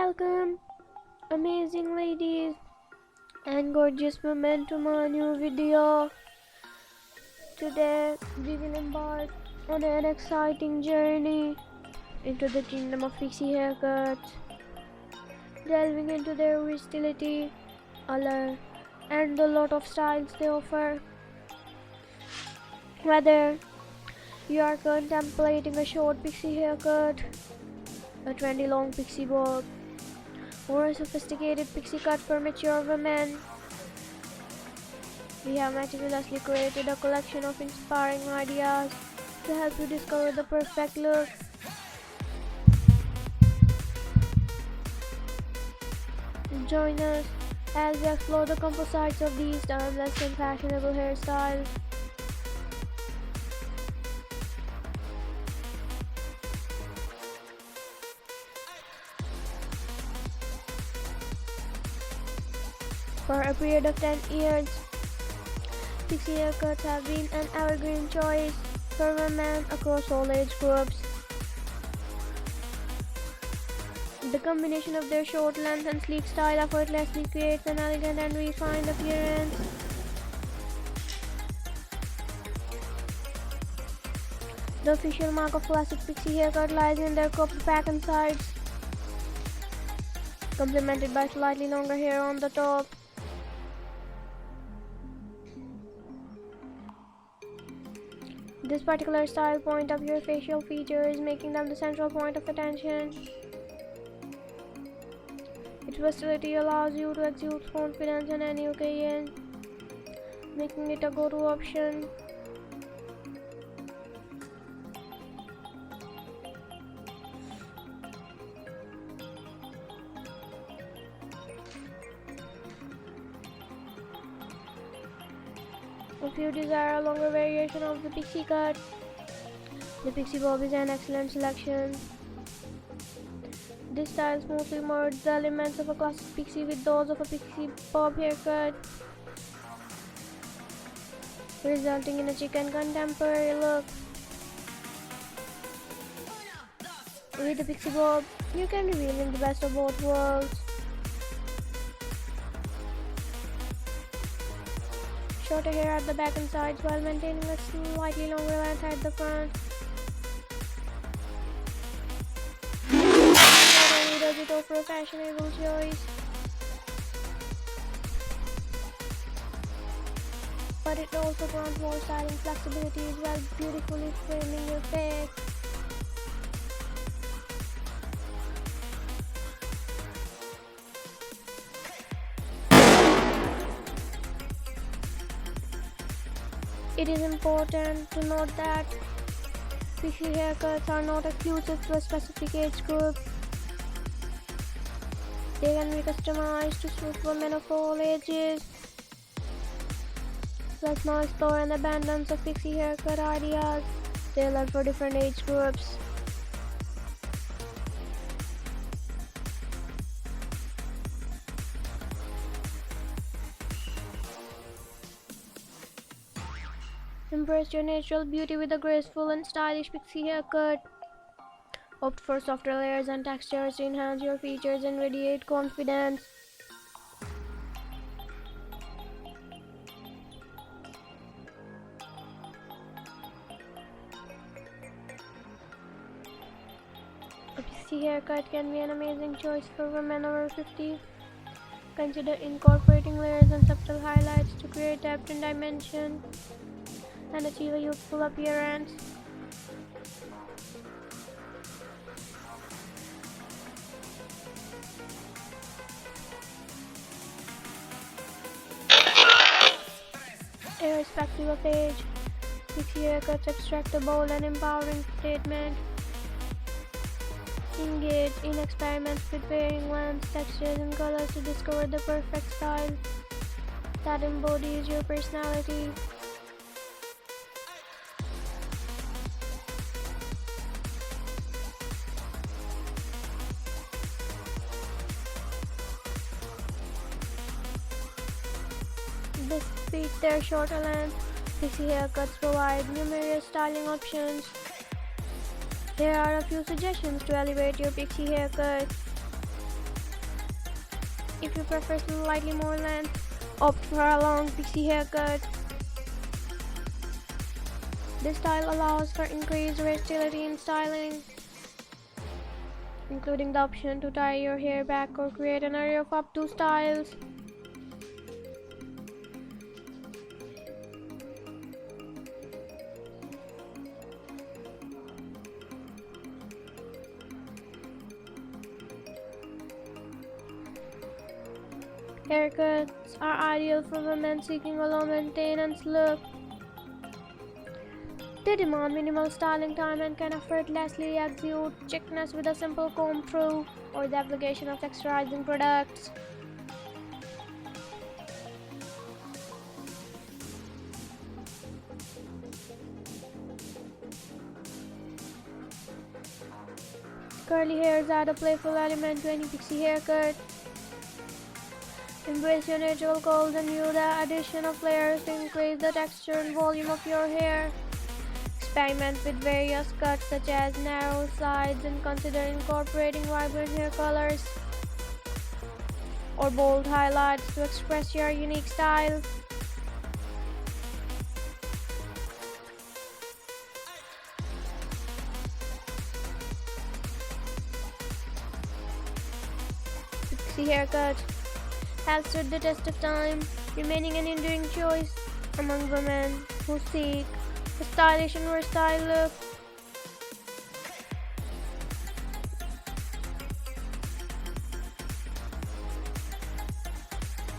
Welcome, amazing ladies and gorgeous women, to my new video. Today we will embark on an exciting journey into the kingdom of pixie haircuts, delving into their versatility, allure, and the lot of styles they offer. Whether you are contemplating a short pixie haircut, a trendy long pixie bob, or a sophisticated pixie cut for mature women, we have meticulously created a collection of inspiring ideas to help you discover the perfect look. Join us as we explore the composites of these timeless and fashionable hairstyles. For a period of 10 years, pixie haircuts have been an evergreen choice for women across all age groups. The combination of their short length and sleek style effortlessly creates an elegant and refined appearance. The official mark of classic pixie haircut lies in their cropped back and sides, complemented by slightly longer hair on the top. This particular style point up your facial features, making them the central point of attention. Its versatility allows you to exude confidence on any occasion, making it a go-to option. If you desire a longer variation of the pixie cut, the pixie bob is an excellent selection. This style smoothly merges the elements of a classic pixie with those of a pixie bob haircut, resulting in a chic and contemporary look. With the pixie bob, you can reveal in the best of both worlds. Shorter hair at the back and sides while maintaining a slightly longer length at the front. Not only does it offer a fashionable choice, but it also grants more styling flexibility while beautifully framing your face. It is important to note that pixie haircuts are not exclusive to a specific age group. They can be customized to suit women of all ages. Let's now explore an abundance of pixie haircut ideas tailored for different age groups. Embrace your natural beauty with a graceful and stylish pixie haircut. Opt for softer layers and textures to enhance your features and radiate confidence. A pixie haircut can be an amazing choice for women over 50. Consider incorporating layers and subtle highlights to create depth and dimension and achieve a youthful appearance. Irrespective of age, pixie haircuts extract a bold and empowering statement. Engage in experiments with varying lengths, textures, and colors to discover the perfect style that embodies your personality. Despite their shorter length, pixie haircuts provide numerous styling options. Here are a few suggestions to elevate your pixie haircut. If you prefer slightly more length, opt for a long pixie haircut. This style allows for increased versatility in styling, including the option to tie your hair back or create an array of up to styles. Haircuts are ideal for women seeking a low maintenance look. They demand minimal styling time and can effortlessly exude chicness with a simple comb through or the application of texturizing products. Curly hairs add a playful element to any pixie haircut. Embrace your natural curls and use the addition of layers to increase the texture and volume of your hair. Experiment with various cuts such as narrow sides and consider incorporating vibrant hair colors or bold highlights to express your unique style. Pixie haircut has stood the test of time, remaining an enduring choice among women who seek a stylish and versatile look.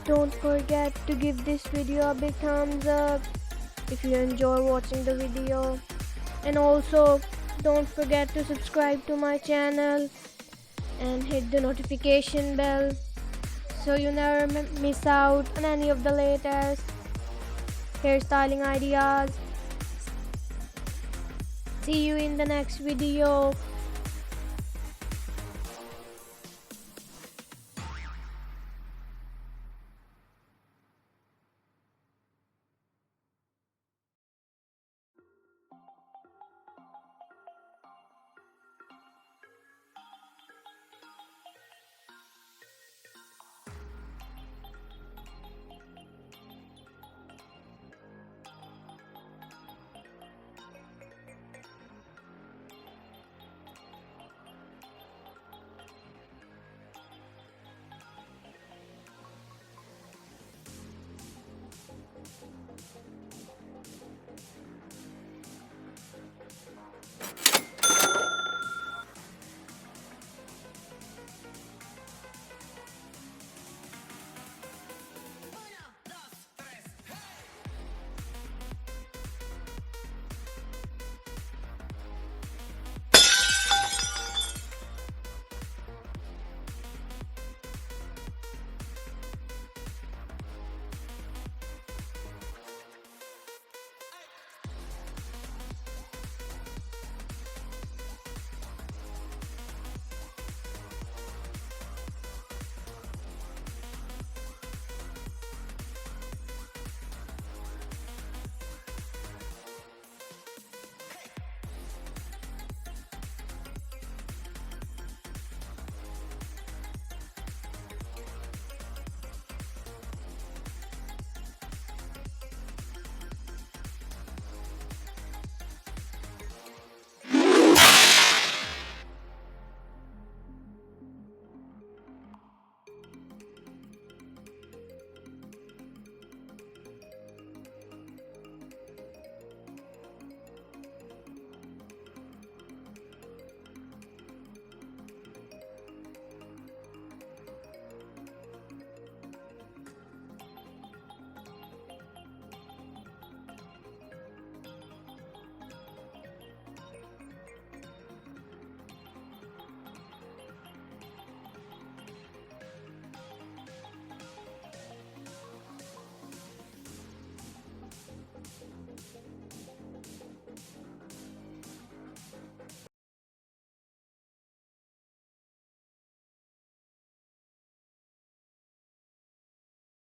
Don't forget to give this video a big thumbs up if you enjoy watching the video, and also don't forget to subscribe to my channel and hit the notification bell so you never miss out on any of the latest hairstyling ideas. See you in the next video.